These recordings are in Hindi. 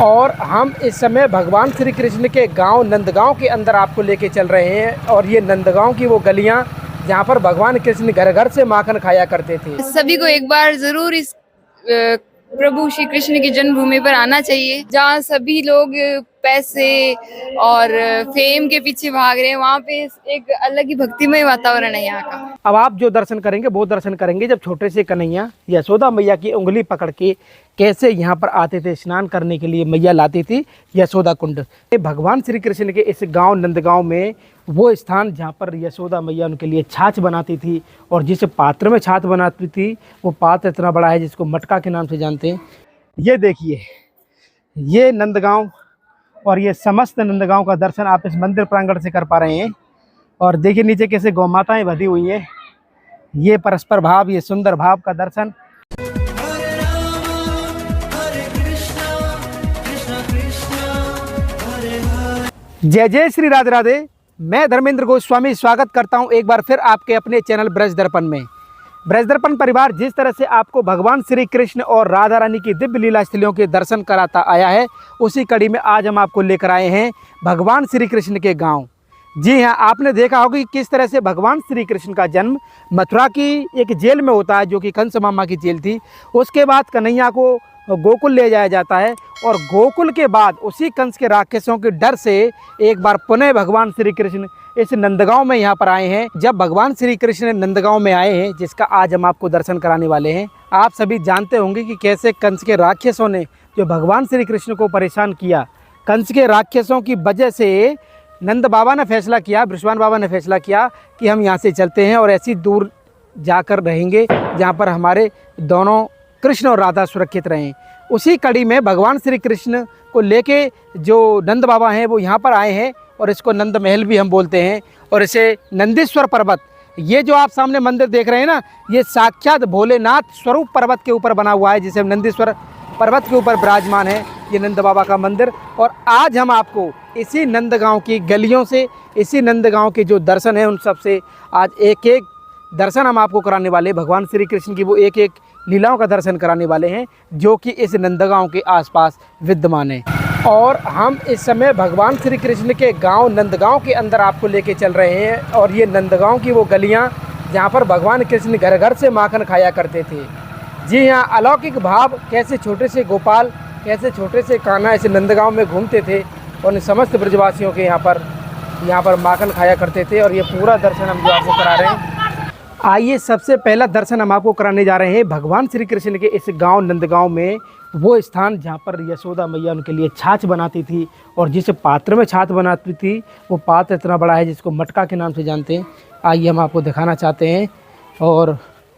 और हम इस समय भगवान श्री कृष्ण के गांव नंदगांव के अंदर आपको लेके चल रहे हैं। और ये नंदगांव की वो गलियां जहां पर भगवान कृष्ण घर घर से माखन खाया करते थे। सभी को एक बार जरूर इस प्रभु श्री कृष्ण की जन्मभूमि पर आना चाहिए, जहाँ सभी लोग पैसे और फेम के पीछे भाग रहे हैं। वहाँ पे एक अलग ही भक्तिमय वातावरण है यहाँ का। अब आप जो दर्शन करेंगे वो दर्शन करेंगे जब छोटे से कन्हैया यशोदा मैया की उंगली पकड़ के कैसे यहाँ पर आते थे स्नान करने के लिए। मैया लाती थी यशोदा कुंड। भगवान श्री कृष्ण के इस गांव नंदगांव में वो स्थान जहाँ पर यशोदा मैया उनके लिए छाछ बनाती थी। और जिस पात्र में छाछ बनाती थी वो पात्र इतना बड़ा है जिसको मटका के नाम से जानते हैं। ये देखिए, ये नंदगांव और ये समस्त नंदगांव का दर्शन आप इस मंदिर प्रांगण से कर पा रहे हैं। और देखिए नीचे कैसे गौ माताएं बंधी हुई हैं। ये परस्पर भाव, ये सुंदर भाव का दर्शन। जय जय श्री राधे राधे। मैं धर्मेंद्र गोस्वामी स्वागत करता हूं एक बार फिर आपके अपने चैनल ब्रज दर्पण में। ब्रज दर्पण परिवार जिस तरह से आपको भगवान श्री कृष्ण और राधा रानी की दिव्य लीला स्थलियों के दर्शन कराता आया है, उसी कड़ी में आज हम आपको लेकर आए हैं भगवान श्री कृष्ण के गांव। जी हाँ, आपने देखा होगा कि किस तरह से भगवान श्री कृष्ण का जन्म मथुरा की एक जेल में होता है, जो कि कंस मामा की जेल थी। उसके बाद कन्हैया को गोकुल ले जाया जाता है और गोकुल के बाद उसी कंस के राक्षसों के डर से एक बार पुनः भगवान श्री कृष्ण इस नंदगांव में यहाँ पर आए हैं। जब भगवान श्री कृष्ण नंदगांव में आए हैं, जिसका आज हम आपको दर्शन कराने वाले हैं। आप सभी जानते होंगे कि कैसे कंस के राक्षसों ने जो भगवान श्री कृष्ण को परेशान किया। कंस के राक्षसों की वजह से नंद बाबा ने फैसला किया, बृषभान बाबा ने फैसला किया कि हम यहाँ से चलते हैं और ऐसी दूर जाकर रहेंगे जहाँ पर हमारे दोनों कृष्ण और राधा सुरक्षित रहें। उसी कड़ी में भगवान श्री कृष्ण को लेके जो नंद बाबा हैं वो यहाँ पर आए हैं और इसको नंद महल भी हम बोलते हैं। और इसे नंदीश्वर पर्वत, ये जो आप सामने मंदिर देख रहे हैं ना, ये साक्षात भोलेनाथ स्वरूप पर्वत के ऊपर बना हुआ है, जिसे नंदीश्वर पर्वत के ऊपर विराजमान है ये नंद बाबा का मंदिर। और आज हम आपको इसी नंदगांव की गलियों से, इसी नंदगांव के जो दर्शन हैं उन सब से आज एक एक दर्शन हम आपको कराने वाले हैं। भगवान श्री कृष्ण की वो एक एक लीलाओं का दर्शन कराने वाले हैं जो कि इस नंदगांव के आसपास विद्यमान है। और हम इस समय भगवान श्री कृष्ण के गांव नंदगांव के अंदर आपको लेके चल रहे हैं। और ये नंदगांव की वो गलियां जहां पर भगवान कृष्ण घर घर से माखन खाया करते थे। जी हाँ, अलौकिक भाव, कैसे छोटे से गोपाल, कैसे छोटे से कान्हा इस नंदगांव में घूमते थे और समस्त ब्रजवासियों के यहाँ पर माखन खाया करते थे। और ये पूरा दर्शन हम जो आपको करा रहे हैं। आइए सबसे पहला दर्शन हम आपको कराने जा रहे हैं भगवान श्री कृष्ण के इस गांव नंदगांव में, वो स्थान जहां पर यशोदा मैया उनके लिए छाछ बनाती थी। और जिस पात्र में छाछ बनाती थी वो पात्र इतना बड़ा है जिसको मटका के नाम से जानते हैं। आइए हम आपको दिखाना चाहते हैं। और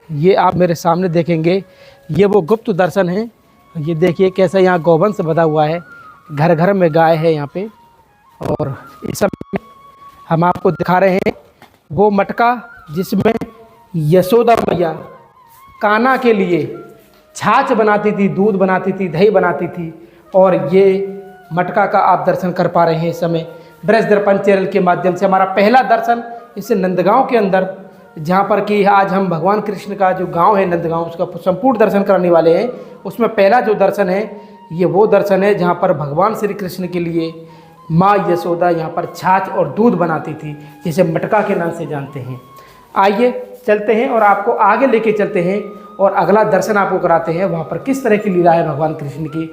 ये आप मेरे सामने देखेंगे, ये वो गुप्त दर्शन है। ये देखिए कैसा यहाँ गौवंश बधा हुआ है, घर घर में गाय है यहाँ पे। और इस सब हम आपको दिखा रहे हैं वो मटका जिसमें यशोदा मैया कान्हा के लिए छाछ बनाती थी, दूध बनाती थी, दही बनाती थी। और ये मटका का आप दर्शन कर पा रहे हैं इस समय ब्रज दर्पण चैनल के माध्यम से। हमारा पहला दर्शन इस नंदगांव के अंदर, जहाँ पर कि आज हम भगवान कृष्ण का जो गांव है नंदगांव, उसका संपूर्ण दर्शन कराने वाले हैं। उसमें पहला जो दर्शन है ये वो दर्शन है जहाँ पर भगवान श्री कृष्ण के लिए माँ यशोदा यहाँ पर छाछ और दूध बनाती थी, जिसे मटका के नाम से जानते हैं। आइए चलते हैं और आपको आगे लेके चलते हैं और अगला दर्शन आपको कराते हैं वहाँ पर किस तरह की लीला है भगवान कृष्ण की।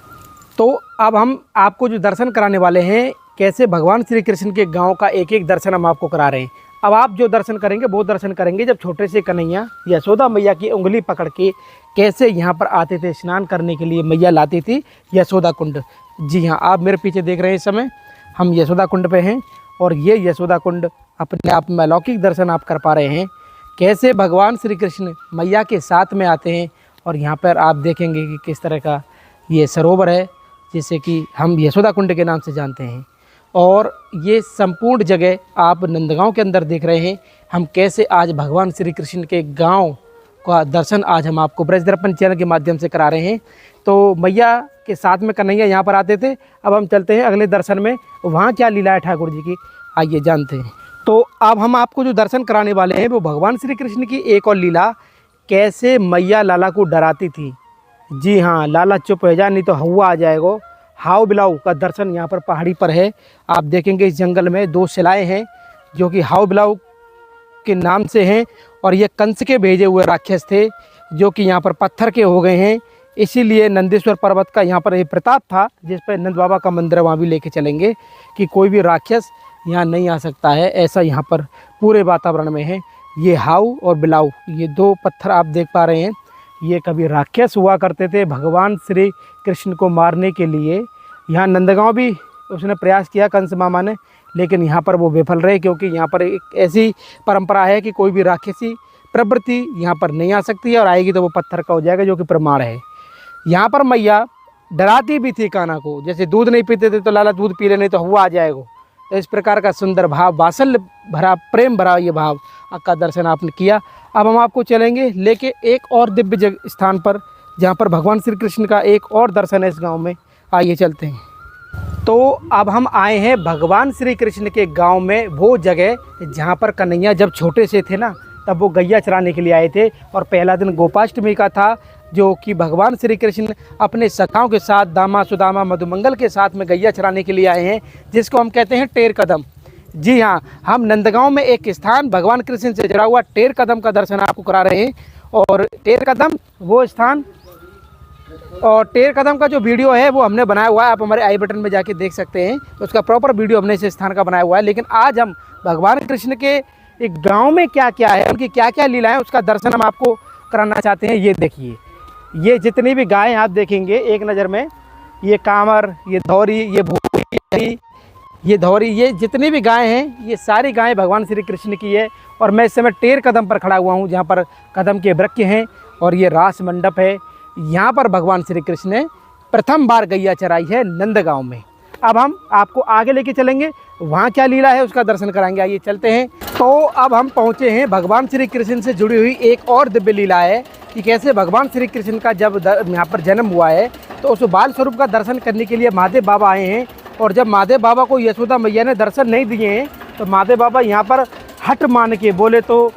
तो अब हम आपको जो दर्शन कराने वाले हैं, कैसे भगवान श्री कृष्ण के गांव का एक एक दर्शन हम आपको करा रहे हैं। अब आप जो दर्शन करेंगे वो दर्शन करेंगे जब छोटे से कन्हैया यशोदा मैया की उंगली पकड़ के कैसे यहाँ पर आते थे स्नान करने के लिए। मैया लाती थी यशोदा कुंड। जी हाँ, आप मेरे पीछे देख रहे हैं इस समय हम यशोदा कुंड पे हैं। और ये यशोदा कुंड अपने आप में अलौकिक दर्शन आप कर पा रहे हैं, कैसे भगवान श्री कृष्ण मैया के साथ में आते हैं। और यहाँ पर आप देखेंगे कि किस तरह का ये सरोवर है, जिसे कि हम यशोदा कुंड के नाम से जानते हैं। और ये संपूर्ण जगह आप नंदगांव के अंदर देख रहे हैं हम कैसे आज भगवान श्री कृष्ण के गांव का दर्शन आज हम आपको ब्रज दर्पण चैनल के माध्यम से करा रहे हैं। तो मैया के साथ में कन्हैया यहाँ पर आते थे। अब हम चलते हैं अगले दर्शन में, वहाँ क्या लीला है ठाकुर जी की, आइए जानते हैं। तो अब हम आपको जो दर्शन कराने वाले हैं वो भगवान श्री कृष्ण की एक और लीला, कैसे मैया लाला को डराती थी। जी हाँ, लाला चुप हो जा नहीं तो हवा आ जाएगा। हाव बिलाव का दर्शन यहाँ पर पहाड़ी पर है। आप देखेंगे इस जंगल में 2 शिलाएँ हैं जो कि हाव बिलाव के नाम से हैं, और ये कंस के भेजे हुए राक्षस थे जो कि यहाँ पर पत्थर के हो गए हैं। इसीलिए नंदीश्वर पर्वत का यहाँ पर ये प्रताप था, जिस पर नंद बाबा का मंदिर है, वहाँ भी लेके चलेंगे कि कोई भी राक्षस यहाँ नहीं आ सकता है। ऐसा यहाँ पर पूरे वातावरण में है। ये हाव और बिलाव, ये 2 पत्थर आप देख पा रहे हैं, ये कभी राक्षस हुआ करते थे भगवान श्री कृष्ण को मारने के लिए। यहाँ नंदगांव भी उसने प्रयास किया कंस मामा ने, लेकिन यहाँ पर वो विफल रहे, क्योंकि यहाँ पर एक ऐसी परंपरा है कि कोई भी राक्षसी प्रवृत्ति यहाँ पर नहीं आ सकती है, और आएगी तो वो पत्थर का हो जाएगा, जो कि प्रमाण है। यहाँ पर मैया डराती भी थी कान्हा को, जैसे दूध नहीं पीते थे तो लाला दूध पी ले, नहीं तो हुआ आ जाएगा। तो इस प्रकार का सुंदर भाव, वात्सल्य भरा, प्रेम भरा ये भाव का दर्शन आपने किया। अब हम आपको चलेंगे लेके एक और दिव्य स्थान पर, जहाँ पर भगवान श्री कृष्ण का एक और दर्शन है इस गाँव में। आइए चलते हैं। तो अब हम आए हैं भगवान श्री कृष्ण के गांव में, वो जगह जहां पर कन्हैया जब छोटे से थे ना, तब वो गैया चराने के लिए आए थे। और पहला दिन गोपाष्टमी का था, जो कि भगवान श्री कृष्ण अपने सखाओं के साथ, दामा सुदामा मधुमंगल के साथ में गैया चराने के लिए आए हैं, जिसको हम कहते हैं टेर कदम। जी हाँ, हम नंदगांव में एक स्थान भगवान कृष्ण से जुड़ा हुआ टेर कदम का दर्शन आपको करा रहे हैं। और टेर कदम वो स्थान, और टेर कदम का जो वीडियो है वो हमने बनाया हुआ है, आप हमारे आई बटन में जाके देख सकते हैं। उसका प्रॉपर वीडियो हमने इस स्थान का बनाया हुआ है। लेकिन आज हम भगवान कृष्ण के एक गांव में क्या क्या है, उनकी क्या क्या लीला है, उसका दर्शन हम आपको कराना चाहते हैं। ये देखिए, ये जितनी भी गायें आप देखेंगे एक नज़र में, ये कांवर, ये धौरी, ये भूरी, ये धौरी, ये जितनी भी गायें हैं, ये सारी गायें भगवान श्री कृष्ण की है। और मैं इस समय टेर कदम पर खड़ा हुआ हूँ, जहाँ पर कदम के वृक्ष हैं और ये रास मंडप है। यहाँ पर भगवान श्री कृष्ण ने प्रथम बार गैया चराई है नंदगांव में। अब हम आपको आगे लेके चलेंगे, वहाँ क्या लीला है उसका दर्शन कराएंगे। आइए चलते हैं। तो अब हम पहुँचे हैं भगवान श्री कृष्ण से जुड़ी हुई एक और दिव्य लीला है, कि कैसे भगवान श्री कृष्ण का जब यहाँ पर जन्म हुआ है, तो उस बाल स्वरूप का दर्शन करने के लिए महादेव बाबा आए हैं। और जब महादेव बाबा को यशोदा मैया ने दर्शन नहीं दिए हैं, तो महादेव बाबा यहाँ पर हट मान के, बोले तो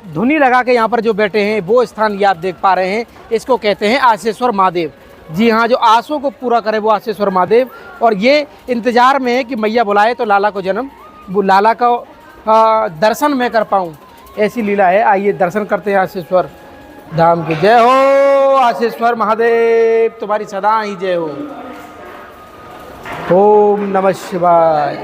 धुनी लगा के यहाँ पर जो बैठे हैं, वो स्थान ये आप देख पा रहे हैं, इसको कहते हैं आसेश्वर महादेव। जी हाँ, जो आसों को पूरा करे वो आसेश्वर महादेव। और ये इंतजार में है कि मैया बुलाए तो लाला को जन्म, वो लाला का दर्शन मैं कर पाऊँ, ऐसी लीला है। आइए दर्शन करते हैं आसेश्वर धाम की। जय हो आसेश्वर महादेव, तुम्हारी सदा ही जय हो। ओम नमः शिवाय।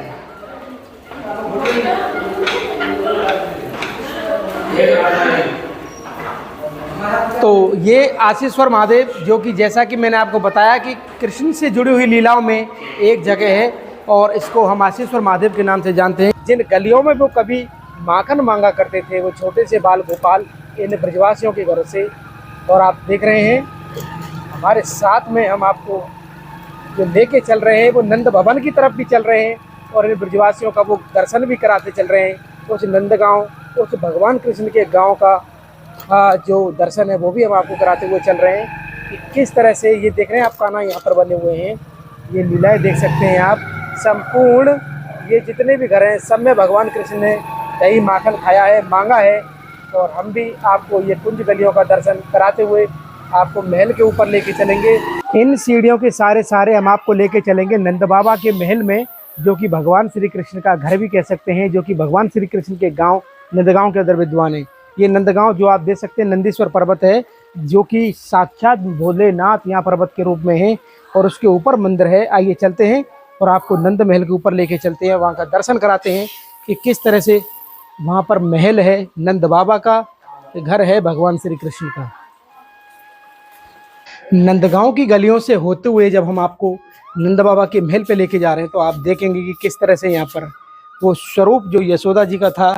तो ये आसेश्वर महादेव, जो कि जैसा कि मैंने आपको बताया कि कृष्ण से जुड़ी हुई लीलाओं में एक जगह है, और इसको हम आसेश्वर महादेव के नाम से जानते हैं। जिन गलियों में वो कभी माखन मांगा करते थे, वो छोटे से बाल गोपाल इन ब्रजवासियों के घर से। और आप देख रहे हैं हमारे साथ में, हम आपको जो लेके चल रहे हैं वो नंद भवन की तरफ भी चल रहे हैं, और इन ब्रजवासियों का वो दर्शन भी कराते चल रहे हैं। उस नंदगांव, उस भगवान कृष्ण के गांव का जो दर्शन है वो भी हम आपको कराते हुए चल रहे हैं, कि किस तरह से ये देख रहे हैं आप कान्हा यहाँ पर बने हुए हैं। ये लीलाएं देख सकते हैं आप। संपूर्ण ये जितने भी घर हैं, सब में भगवान कृष्ण ने दही माखन खाया है, मांगा है। और हम भी आपको ये कुंज गलियों का दर्शन कराते हुए आपको महल के ऊपर लेके चलेंगे। इन सीढ़ियों के सारे हम आपको लेके चलेंगे नंद बाबा के महल में, जो कि भगवान श्री कृष्ण का घर भी कह सकते हैं, जो कि भगवान श्री कृष्ण के गांव नंदगांव के अंदर विद्वान है। ये नंदगांव जो आप देख सकते हैं नंदीश्वर पर्वत है, जो कि साक्षात भोलेनाथ यहाँ पर्वत के रूप में है, और उसके ऊपर मंदिर है। आइए चलते हैं और आपको नंद महल के ऊपर लेके चलते हैं, वहाँ का दर्शन कराते हैं कि किस तरह से वहाँ पर महल है, नंद बाबा का घर है भगवान श्री कृष्ण का। नंदगांव की गलियों से होते हुए जब हम आपको नंद बाबा के महल पे लेके जा रहे हैं, तो आप देखेंगे कि किस तरह से यहाँ पर वो स्वरूप जो यशोदा जी का था,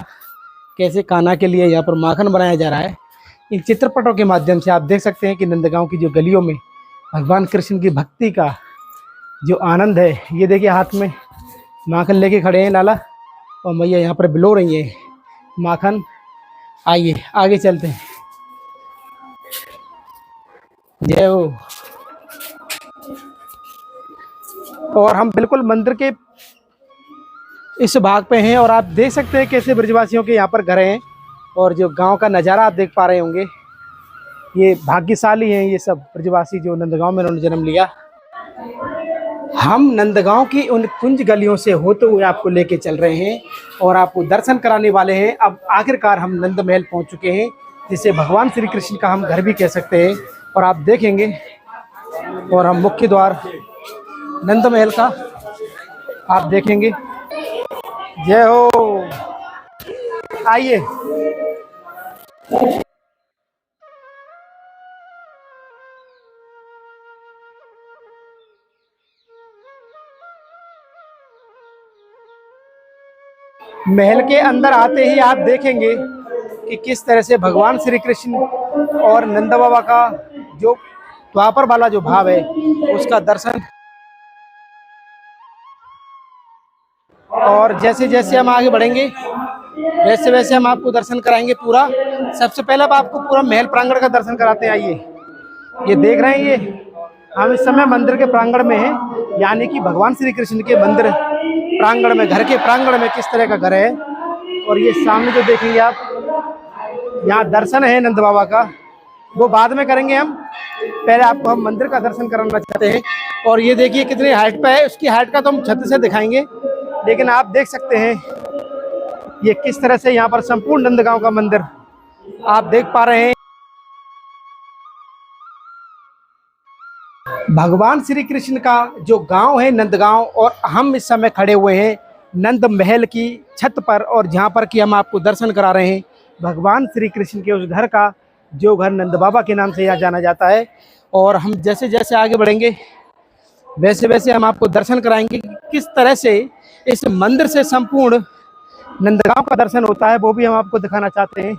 कैसे कान्हा के लिए यहाँ पर माखन बनाया जा रहा है। इन चित्रपटों के माध्यम से आप देख सकते हैं कि नंदगांव की जो गलियों में भगवान कृष्ण की भक्ति का जो आनंद है। ये देखिए हाथ में माखन लेके खड़े हैं लाला, और मैया यहाँ पर बिलो रही है माखन। आइए आगे चलते हैं। जय हो। और हम बिल्कुल मंदिर के इस भाग पे हैं, और आप देख सकते हैं कैसे ब्रजवासियों के यहाँ पर घर हैं, और जो गांव का नज़ारा आप देख पा रहे होंगे। ये भाग्यशाली हैं ये सब ब्रजवासी जो नंदगांव में उन्होंने जन्म लिया। हम नंदगांव की उन कुंज गलियों से होते हुए आपको लेके चल रहे हैं और आपको दर्शन कराने वाले हैं। अब आखिरकार हम नंद महल पहुंच चुके हैं, जिसे भगवान श्री कृष्ण का हम घर भी कह सकते हैं। और आप देखेंगे और हम मुख्य द्वार नंद महल का आप देखेंगे। जय हो, आइए। महल के अंदर आते ही आप देखेंगे कि किस तरह से भगवान श्री कृष्ण और नंद बाबा का जो द्वापर वाला जो भाव है उसका दर्शन। और जैसे जैसे हम आगे बढ़ेंगे वैसे वैसे हम आपको दर्शन कराएंगे पूरा। सबसे पहले अब आपको पूरा महल प्रांगण का दर्शन कराते हैं। आइए, ये देख रहे हैं, ये हम इस समय मंदिर के प्रांगण में हैं, यानी कि भगवान श्री कृष्ण के मंदिर प्रांगण में, घर के प्रांगण में किस तरह का घर है। और ये सामने जो देखेंगे आप, यहाँ दर्शन है नंद बाबा का, वो बाद में करेंगे हम। पहले आपको हम मंदिर का दर्शन कराना चाहते हैं। और ये देखिए कितनी हाइट पे है, उसकी हाइट का तो हम छत से दिखाएंगे, लेकिन आप देख सकते हैं ये किस तरह से यहाँ पर संपूर्ण नंदगांव का मंदिर आप देख पा रहे हैं। भगवान श्री कृष्ण का जो गांव है नंदगांव, और हम इस समय खड़े हुए हैं नंद महल की छत पर, और जहां पर कि हम आपको दर्शन करा रहे हैं भगवान श्री कृष्ण के उस घर का, जो घर नंद बाबा के नाम से यहाँ जाना जाता है। और हम जैसे जैसे आगे बढ़ेंगे वैसे वैसे हम आपको दर्शन कराएंगे कि किस तरह से इस मंदिर से संपूर्ण नंदगांव का दर्शन होता है, वो भी हम आपको दिखाना चाहते हैं।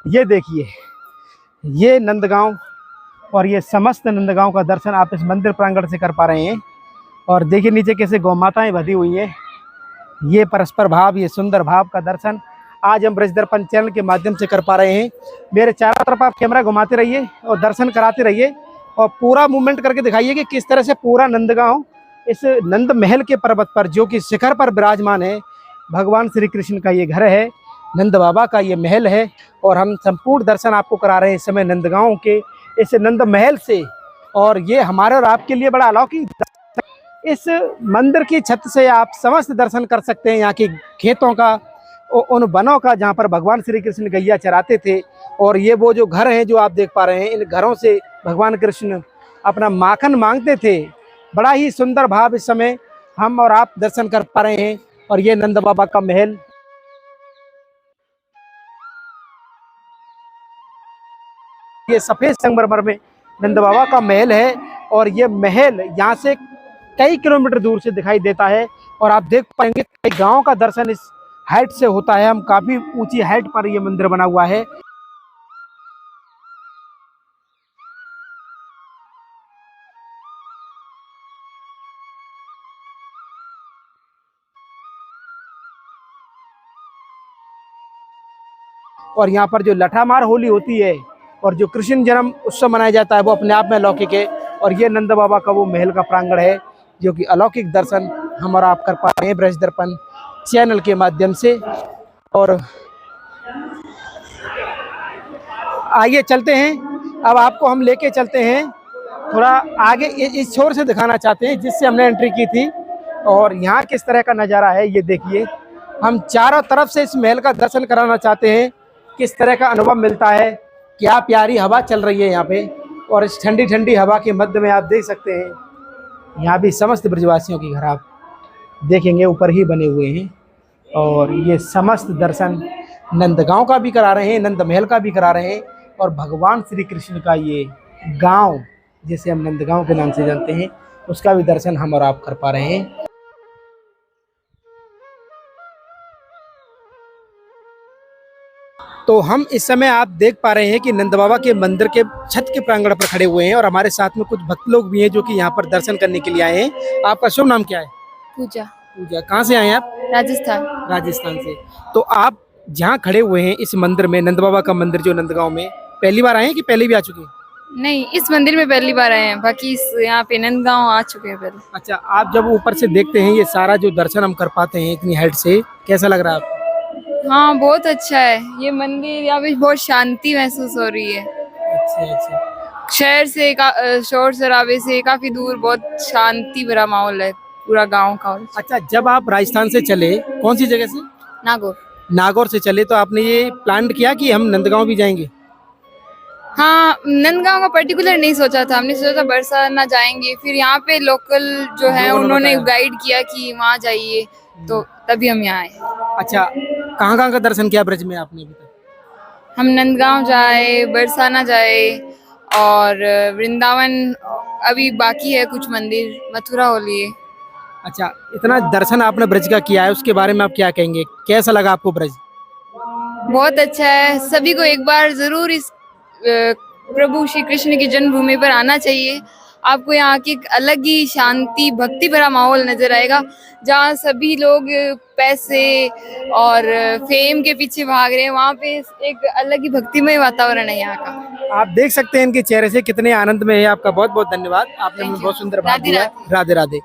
ये देखिए, ये नंदगांव और ये समस्त नंदगांव का दर्शन आप इस मंदिर प्रांगण से कर पा रहे हैं। और देखिए नीचे कैसे गौ माताएं बधी हुई हैं। ये परस्पर भाव, ये सुंदर भाव का दर्शन आज हम ब्रज दर्पण चैनल के माध्यम से कर पा रहे हैं। मेरे चारों तरफ आप कैमरा घुमाते रहिए और दर्शन कराते रहिए, और पूरा मूवमेंट करके दिखाइए कि किस तरह से पूरा नंदगांव इस नंद महल के पर्वत पर, जो कि शिखर पर विराजमान है, भगवान श्री कृष्ण का ये घर है, नंद बाबा का ये महल है। और हम संपूर्ण दर्शन आपको करा रहे हैं इस समय नंदगांव के इस नंद महल से। और ये हमारे और आपके लिए बड़ा अलौकिक, इस मंदिर की छत से आप समस्त दर्शन कर सकते हैं यहाँ के खेतों का, उन वनों का जहाँ पर भगवान श्री कृष्ण गैया चराते थे। और ये वो जो घर हैं जो आप देख पा रहे हैं, इन घरों से भगवान कृष्ण अपना माखन मांगते थे। बड़ा ही सुंदर भाव इस समय हम और आप दर्शन कर पा रहे हैं। और ये नंद बाबा का महल, ये सफेद संगमरमर में नंद बाबा का महल है। और ये महल यहाँ से कई किलोमीटर दूर से दिखाई देता है। और आप देख पाएंगे कई गांव का दर्शन इस हाइट से होता है। हम काफी ऊंची हाइट पर ये मंदिर बना हुआ है। और यहाँ पर जो लठामार होली होती है और जो कृष्ण जन्म उत्सव मनाया जाता है, वो अपने आप में अलौकिक है। और ये नंद बाबा का वो महल का प्रांगण है, जो कि अलौकिक दर्शन हम और आप कर पा रहे हैं ब्रज दर्पण चैनल के माध्यम से। और आइए चलते हैं, अब आपको हम लेके चलते हैं थोड़ा आगे, इस छोर से दिखाना चाहते हैं जिससे हमने एंट्री की थी। और यहाँ किस तरह का नज़ारा है ये देखिए। हम चारों तरफ से इस महल का दर्शन कराना चाहते हैं, किस तरह का अनुभव मिलता है। क्या प्यारी हवा चल रही है यहाँ पे, और इस ठंडी ठंडी हवा के मध्य में आप देख सकते हैं यहाँ भी समस्त ब्रजवासियों के घर आप देखेंगे ऊपर ही बने हुए हैं। और ये समस्त दर्शन नंदगांव का भी करा रहे हैं, नंद महल का भी करा रहे हैं, और भगवान श्री कृष्ण का ये गांव जिसे हम नंदगांव के नाम से जानते हैं, उसका भी दर्शन हम और आप कर पा रहे हैं। तो हम इस समय आप देख पा रहे हैं कि नंद बाबा के मंदिर के छत के प्रांगण पर खड़े हुए हैं, और हमारे साथ में कुछ भक्त लोग भी हैं जो कि यहाँ पर दर्शन करने के लिए आए हैं। आपका शुभ नाम क्या है? पूजा। पूजा, कहाँ से आए हैं आप? राजस्थान। राजस्थान से। तो आप जहाँ खड़े हुए हैं इस मंदिर में, नंद बाबा का मंदिर जो नंदगांव में, पहली बार आए हैं कि पहले भी आ चुके हैं? नहीं, इस मंदिर में पहली बार आए हैं, बाकी इस यहाँ पे नंदगांव आ चुके हैं पहले। अच्छा, आप जब ऊपर से देखते हैं ये सारा जो दर्शन हम कर पाते हैं इतनी हाइट से, कैसा लग रहा है आपको? हाँ, बहुत अच्छा है ये मंदिर, यहाँ पे बहुत शांति महसूस हो रही है। अच्छा अच्छा। शहर से शोर शराबे से काफी दूर, बहुत शांति भरा माहौल है पूरा गांव का। अच्छा, जब आप राजस्थान से चले, कौन सी जगह से? नागौर। नागौर से चले, तो आपने ये प्लान किया कि हम नंदगांव भी जाएंगे? हाँ, नंदगांव का पर्टिकुलर नहीं सोचा था, हमने सोचा था बरसाना जाएंगे, फिर यहाँ पे लोकल जो है लोगों ने उन्होंने बताया। गाइड किया कि वहाँ जाइए, तो तभी हम यहाँ आए। अच्छा, कहाँ कहाँ का दर्शन किया ब्रज में आपने अभी तक? हम नंदगांव जाए, बरसाना जाए और वृंदावन अभी बाकी है, कुछ मंदिर मथुरा हो लिए। अच्छा, इतना दर्शन आपने ब्रज का किया है, उसके बारे में आप क्या कहेंगे? कैसा लगा आपको ब्रज? बहुत अच्छा है, सभी को एक बार जरूर इस प्रभु श्री कृष्ण की जन्मभूमि पर आना चाहिए। आपको यहाँ की एक अलग ही शांति भक्ति भरा माहौल नजर आएगा, जहाँ सभी लोग पैसे और फेम के पीछे भाग रहे हैं। वहाँ पे एक अलग ही भक्तिमय वातावरण है यहाँ का। आप देख सकते हैं इनके चेहरे से कितने आनंद में है। आपका बहुत बहुत धन्यवाद, आपने हमें बहुत सुंदर भाव राधे दिया। राधे। राधे राधे।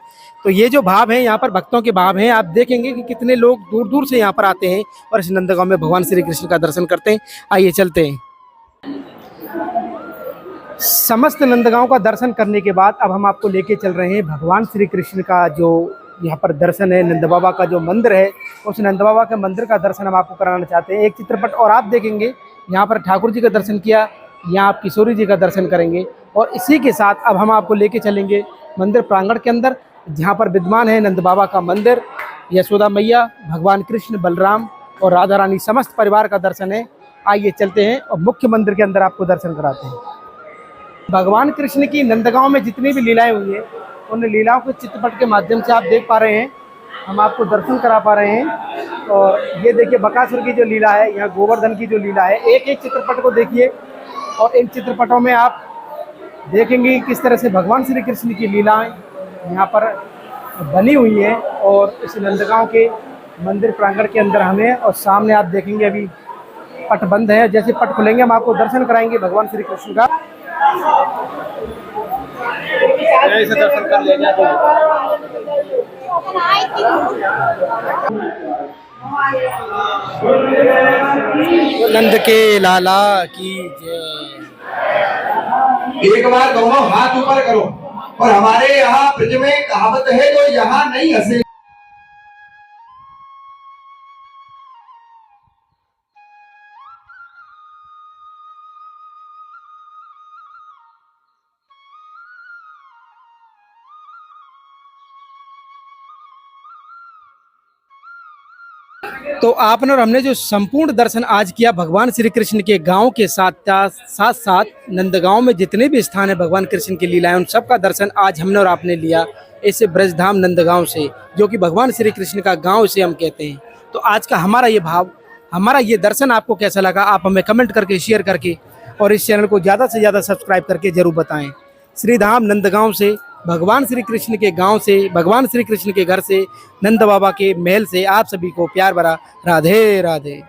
तो ये जो भाव है यहाँ पर भक्तों के भाव हैं, आप देखेंगे कि कितने लोग दूर दूर से यहाँ पर आते हैं और इस नंदगांव में भगवान श्री कृष्ण का दर्शन करते हैं। आइए चलते हैं। समस्त नंदगांव का दर्शन करने के बाद अब हम आपको लेके चल रहे हैं भगवान श्री कृष्ण का जो यहाँ पर दर्शन है, नंद बाबा का जो मंदिर है, उस नंद बाबा के मंदिर का दर्शन हम आपको कराना चाहते हैं। एक चित्रपट और आप देखेंगे, यहाँ पर ठाकुर जी का दर्शन किया, यहाँ आप किशोरी जी का दर्शन करेंगे और इसी के साथ अब हम आपको लेके चलेंगे मंदिर प्रांगण के अंदर, जहाँ पर विद्यमान है नंद बाबा का मंदिर, यशोदा मैया, भगवान कृष्ण, बलराम और राधा रानी समस्त परिवार का दर्शन है। आइए चलते हैं और मुख्य मंदिर के अंदर आपको दर्शन कराते हैं। भगवान कृष्ण की नंदगांव में जितनी भी लीलाएं हुई हैं, उन लीलाओं के चित्रपट के माध्यम से आप देख पा रहे हैं, हम आपको दर्शन करा पा रहे हैं। और ये देखिए बकासुर की जो लीला है, यहाँ गोवर्धन की जो लीला है, एक एक चित्रपट को देखिए और इन चित्रपटों में आप देखेंगे कि किस तरह से भगवान श्री कृष्ण की लीलाएं यहाँ पर बनी हुई हैं। और इस नंदगांव के मंदिर प्रांगण के अंदर हमें, और सामने आप देखेंगे अभी पट बंद है, जैसे पट खुलेंगे हम आपको दर्शन कराएंगे भगवान श्री कृष्ण का। ऐसे दर्शन कर लेंगे। नंद के लाला की जय। एक बार दोनों हाथ ऊपर करो। और हमारे यहाँ ब्रज में कहावत है, जो यहाँ नहीं हंसे तो आपने और हमने जो संपूर्ण दर्शन आज किया भगवान श्री कृष्ण के गांव के साथ साथ नंदगांव में जितने भी स्थान है भगवान कृष्ण की लीलाएं, उन सब का दर्शन आज हमने और आपने लिया इस ब्रजधाम नंदगांव से, जो कि भगवान श्री कृष्ण का गांव इसे हम कहते हैं। तो आज का हमारा ये भाव, हमारा ये दर्शन आपको कैसा लगा, आप हमें कमेंट करके, शेयर करके और इस चैनल को ज़्यादा से ज़्यादा सब्सक्राइब करके जरूर बताएं। श्रीधाम नंदगांव से, भगवान श्री कृष्ण के गांव से, भगवान श्री कृष्ण के घर से, नंद बाबा के महल से आप सभी को प्यार भरा राधे राधे।